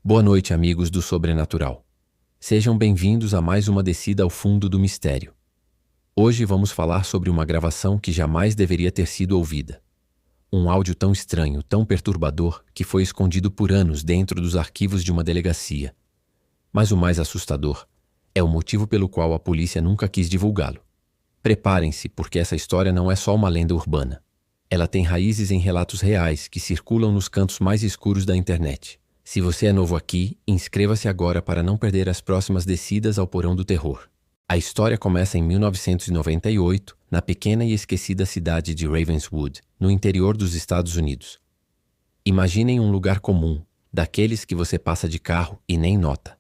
Boa noite, amigos do Sobrenatural. Sejam bem-vindos a mais uma descida ao fundo do mistério. Hoje vamos falar sobre uma gravação que jamais deveria ter sido ouvida. Um áudio tão estranho, tão perturbador, que foi escondido por anos dentro dos arquivos de uma delegacia. Mas o mais assustador é o motivo pelo qual a polícia nunca quis divulgá-lo. Preparem-se, porque essa história não é só uma lenda urbana. Ela tem raízes em relatos reais que circulam nos cantos mais escuros da internet. Se você é novo aqui, inscreva-se agora para não perder as próximas descidas ao porão do terror. A história começa em 1998, na pequena e esquecida cidade de Ravenswood, no interior dos Estados Unidos. Imaginem um lugar comum, daqueles que você passa de carro e nem nota.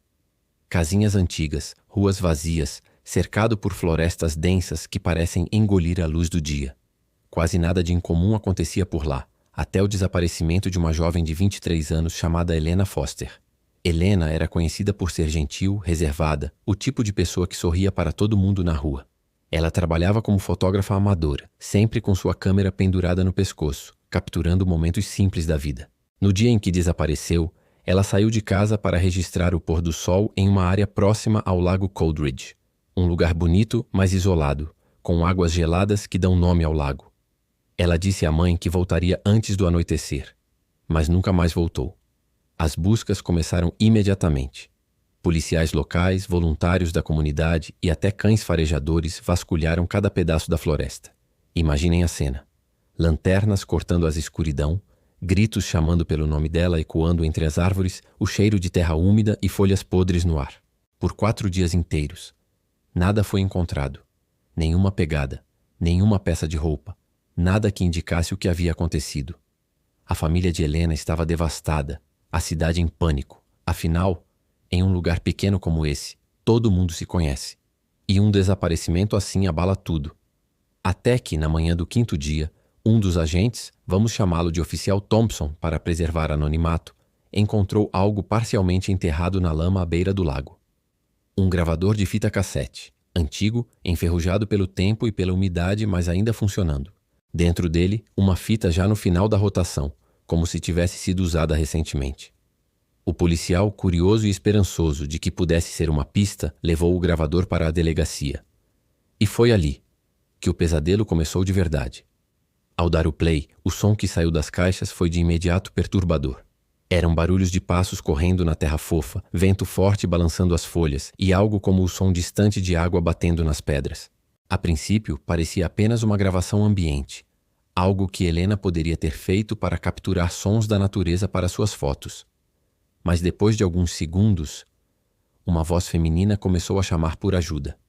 Casinhas antigas, ruas vazias, cercado por florestas densas que parecem engolir a luz do dia. Quase nada de incomum acontecia por lá, até o desaparecimento de uma jovem de 23 anos chamada Helena Foster. Helena era conhecida por ser gentil, reservada, o tipo de pessoa que sorria para todo mundo na rua. Ela trabalhava como fotógrafa amadora, sempre com sua câmera pendurada no pescoço, capturando momentos simples da vida. No dia em que desapareceu, ela saiu de casa para registrar o pôr do sol em uma área próxima ao lago Coldridge. Um lugar bonito, mas isolado, com águas geladas que dão nome ao lago. Ela disse à mãe que voltaria antes do anoitecer, mas nunca mais voltou. As buscas começaram imediatamente. Policiais locais, voluntários da comunidade e até cães farejadores vasculharam cada pedaço da floresta. Imaginem a cena. Lanternas cortando a escuridão, gritos chamando pelo nome dela ecoando entre as árvores, o cheiro de terra úmida e folhas podres no ar. Por 4 dias inteiros. Nada foi encontrado. Nenhuma pegada, nenhuma peça de roupa. Nada que indicasse o que havia acontecido. A família de Helena estava devastada, a cidade em pânico. Afinal, em um lugar pequeno como esse, todo mundo se conhece. E um desaparecimento assim abala tudo. Até que, na manhã do 5º dia, um dos agentes, vamos chamá-lo de oficial Thompson para preservar anonimato, encontrou algo parcialmente enterrado na lama à beira do lago. Um gravador de fita cassete, antigo, enferrujado pelo tempo e pela umidade, mas ainda funcionando. Dentro dele, uma fita já no final da rotação, como se tivesse sido usada recentemente. O policial, curioso e esperançoso de que pudesse ser uma pista, levou o gravador para a delegacia. E foi ali que o pesadelo começou de verdade. Ao dar o play, o som que saiu das caixas foi de imediato perturbador. Eram barulhos de passos correndo na terra fofa, vento forte balançando as folhas e algo como o som distante de água batendo nas pedras. A princípio, parecia apenas uma gravação ambiente, algo que Helena poderia ter feito para capturar sons da natureza para suas fotos. Mas depois de alguns segundos, uma voz feminina começou a chamar por ajuda.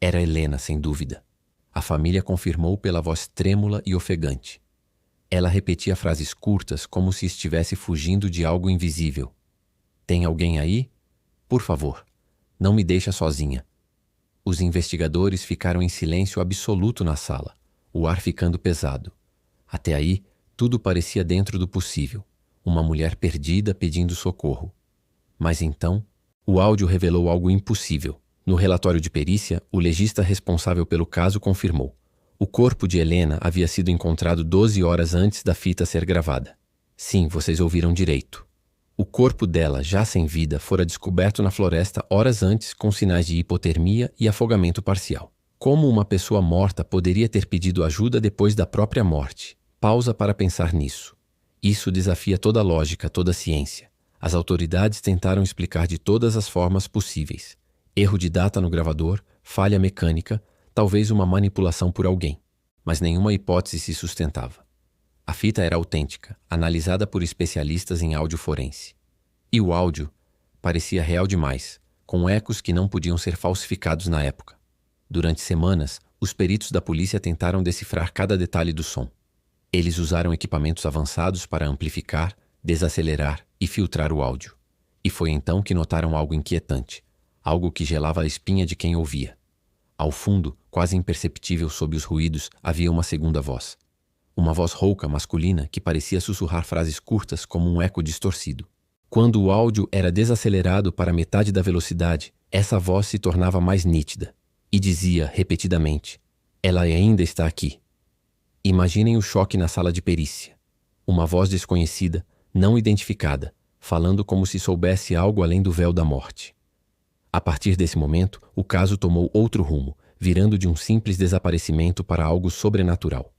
Era Helena, sem dúvida. A família confirmou pela voz trêmula e ofegante. Ela repetia frases curtas como se estivesse fugindo de algo invisível. "Tem alguém aí? Por favor, não me deixa sozinha." Os investigadores ficaram em silêncio absoluto na sala, o ar ficando pesado. Até aí, tudo parecia dentro do possível. Uma mulher perdida pedindo socorro. Mas então, o áudio revelou algo impossível. No relatório de perícia, o legista responsável pelo caso confirmou. O corpo de Helena havia sido encontrado 12 horas antes da fita ser gravada. Sim, vocês ouviram direito. O corpo dela, já sem vida, fora descoberto na floresta horas antes com sinais de hipotermia e afogamento parcial. Como uma pessoa morta poderia ter pedido ajuda depois da própria morte? Pausa para pensar nisso. Isso desafia toda a lógica, toda a ciência. As autoridades tentaram explicar de todas as formas possíveis. Erro de data no gravador, falha mecânica, talvez uma manipulação por alguém. Mas nenhuma hipótese se sustentava. A fita era autêntica, analisada por especialistas em áudio forense. E o áudio parecia real demais, com ecos que não podiam ser falsificados na época. Durante semanas, os peritos da polícia tentaram decifrar cada detalhe do som. Eles usaram equipamentos avançados para amplificar, desacelerar e filtrar o áudio. E foi então que notaram algo inquietante, algo que gelava a espinha de quem ouvia. Ao fundo, quase imperceptível sob os ruídos, havia uma segunda voz. Uma voz rouca masculina que parecia sussurrar frases curtas como um eco distorcido. Quando o áudio era desacelerado para metade da velocidade, essa voz se tornava mais nítida e dizia repetidamente: "Ela ainda está aqui." Imaginem o choque na sala de perícia. Uma voz desconhecida, não identificada, falando como se soubesse algo além do véu da morte. A partir desse momento, o caso tomou outro rumo, virando de um simples desaparecimento para algo sobrenatural.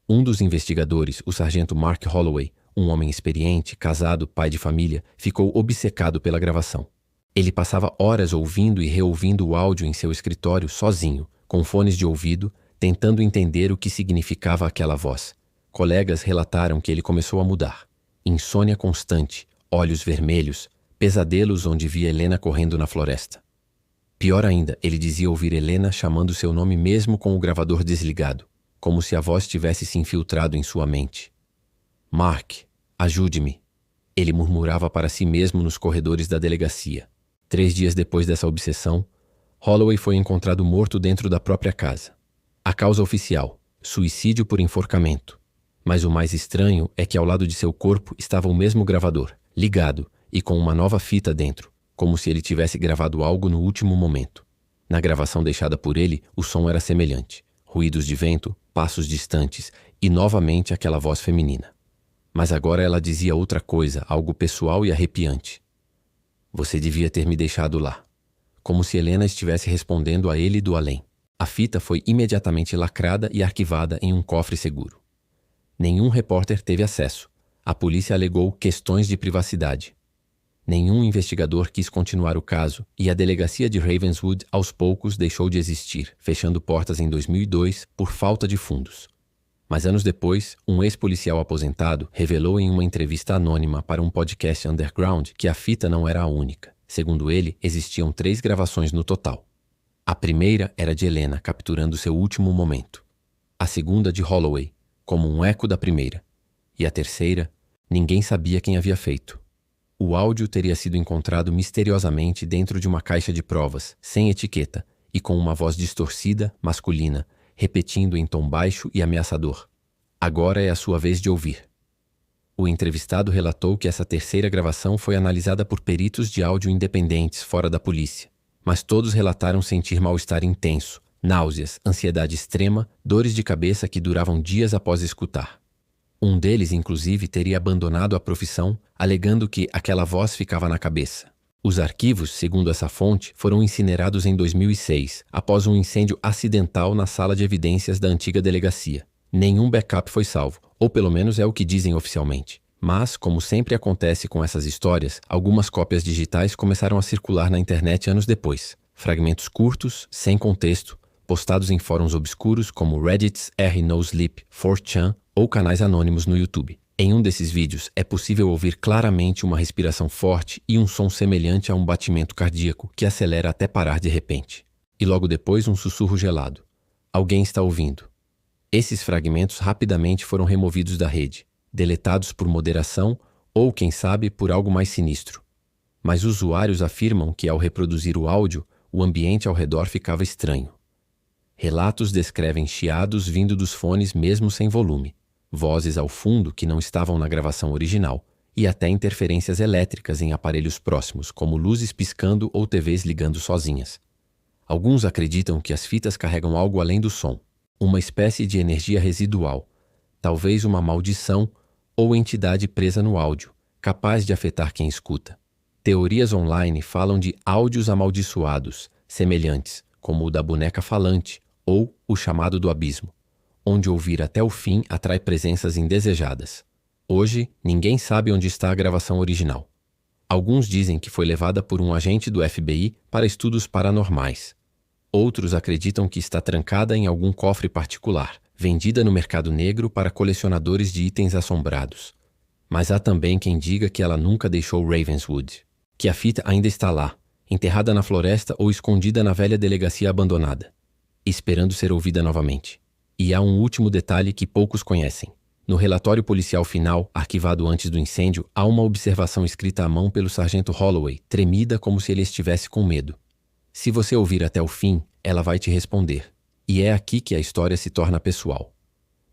Um dos investigadores, o sargento Mark Holloway, um homem experiente, casado, pai de família, ficou obcecado pela gravação. Ele passava horas ouvindo e reouvindo o áudio em seu escritório sozinho, com fones de ouvido, tentando entender o que significava aquela voz. Colegas relataram que ele começou a mudar. Insônia constante, olhos vermelhos, pesadelos onde via Helena correndo na floresta. Pior ainda, ele dizia ouvir Helena chamando seu nome mesmo com o gravador desligado, como se a voz tivesse se infiltrado em sua mente. Mark, ajude-me. Ele murmurava para si mesmo nos corredores da delegacia. 3 dias depois dessa obsessão, Holloway foi encontrado morto dentro da própria casa. A causa oficial, suicídio por enforcamento. Mas o mais estranho é que ao lado de seu corpo estava o mesmo gravador, ligado e com uma nova fita dentro, como se ele tivesse gravado algo no último momento. Na gravação deixada por ele, o som era semelhante. Ruídos de vento, passos distantes e novamente aquela voz feminina. Mas agora ela dizia outra coisa, algo pessoal e arrepiante. Você devia ter me deixado lá. Como se Helena estivesse respondendo a ele do além. A fita foi imediatamente lacrada e arquivada em um cofre seguro. Nenhum repórter teve acesso. A polícia alegou questões de privacidade. Nenhum investigador quis continuar o caso e a delegacia de Ravenswood aos poucos deixou de existir, fechando portas em 2002 por falta de fundos. Mas anos depois, um ex-policial aposentado revelou em uma entrevista anônima para um podcast underground que a fita não era a única. Segundo ele, existiam 3 gravações no total. A primeira era de Helena capturando seu último momento. A segunda de Holloway, como um eco da primeira. E a terceira, ninguém sabia quem havia feito. O áudio teria sido encontrado misteriosamente dentro de uma caixa de provas, sem etiqueta, e com uma voz distorcida, masculina, repetindo em tom baixo e ameaçador. Agora é a sua vez de ouvir. O entrevistado relatou que essa terceira gravação foi analisada por peritos de áudio independentes fora da polícia, mas todos relataram sentir mal-estar intenso, náuseas, ansiedade extrema, dores de cabeça que duravam dias após escutar. Um deles, inclusive, teria abandonado a profissão, alegando que aquela voz ficava na cabeça. Os arquivos, segundo essa fonte, foram incinerados em 2006, após um incêndio acidental na sala de evidências da antiga delegacia. Nenhum backup foi salvo, ou pelo menos é o que dizem oficialmente. Mas, como sempre acontece com essas histórias, algumas cópias digitais começaram a circular na internet anos depois. Fragmentos curtos, sem contexto, postados em fóruns obscuros como Reddit's r/NoSleep, 4chan ou canais anônimos no YouTube. Em um desses vídeos, é possível ouvir claramente uma respiração forte e um som semelhante a um batimento cardíaco que acelera até parar de repente. E logo depois um sussurro gelado. Alguém está ouvindo. Esses fragmentos rapidamente foram removidos da rede, deletados por moderação ou, quem sabe, por algo mais sinistro. Mas usuários afirmam que, ao reproduzir o áudio, o ambiente ao redor ficava estranho. Relatos descrevem chiados vindo dos fones mesmo sem volume, vozes ao fundo que não estavam na gravação original e até interferências elétricas em aparelhos próximos, como luzes piscando ou TVs ligando sozinhas. Alguns acreditam que as fitas carregam algo além do som, uma espécie de energia residual, talvez uma maldição ou entidade presa no áudio, capaz de afetar quem escuta. Teorias online falam de áudios amaldiçoados, semelhantes, como o da boneca falante ou o chamado do abismo, onde ouvir até o fim atrai presenças indesejadas. Hoje, ninguém sabe onde está a gravação original. Alguns dizem que foi levada por um agente do FBI para estudos paranormais. Outros acreditam que está trancada em algum cofre particular, vendida no mercado negro para colecionadores de itens assombrados. Mas há também quem diga que ela nunca deixou Ravenswood, que a fita ainda está lá, enterrada na floresta ou escondida na velha delegacia abandonada, esperando ser ouvida novamente. E há um último detalhe que poucos conhecem. No relatório policial final, arquivado antes do incêndio, há uma observação escrita à mão pelo sargento Holloway, tremida como se ele estivesse com medo. Se você ouvir até o fim, ela vai te responder. E é aqui que a história se torna pessoal.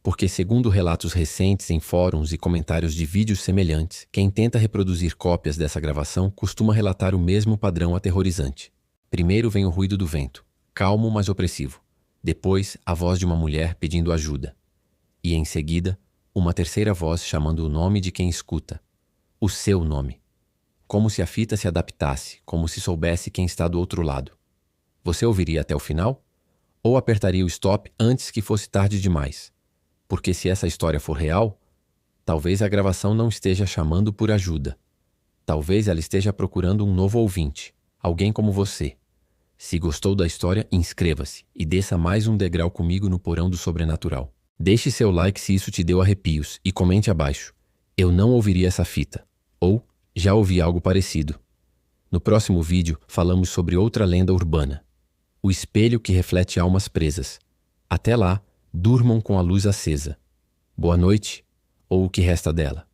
Porque, segundo relatos recentes em fóruns e comentários de vídeos semelhantes, quem tenta reproduzir cópias dessa gravação costuma relatar o mesmo padrão aterrorizante. Primeiro vem o ruído do vento, calmo mas opressivo. Depois, a voz de uma mulher pedindo ajuda. E, em seguida, uma terceira voz chamando o nome de quem escuta. O seu nome. como se a fita se adaptasse, como se soubesse quem está do outro lado. Você ouviria até o final? Ou apertaria o stop antes que fosse tarde demais? Porque se essa história for real, talvez a gravação não esteja chamando por ajuda. Talvez ela esteja procurando um novo ouvinte, alguém como você. Se gostou da história, inscreva-se e desça mais um degrau comigo no porão do sobrenatural. Deixe seu like se isso te deu arrepios e comente abaixo: eu não ouviria essa fita. Ou já ouvi algo parecido. No próximo vídeo falamos sobre outra lenda urbana: o espelho que reflete almas presas. Até lá, durmam com a luz acesa. Boa noite, ou o que resta dela.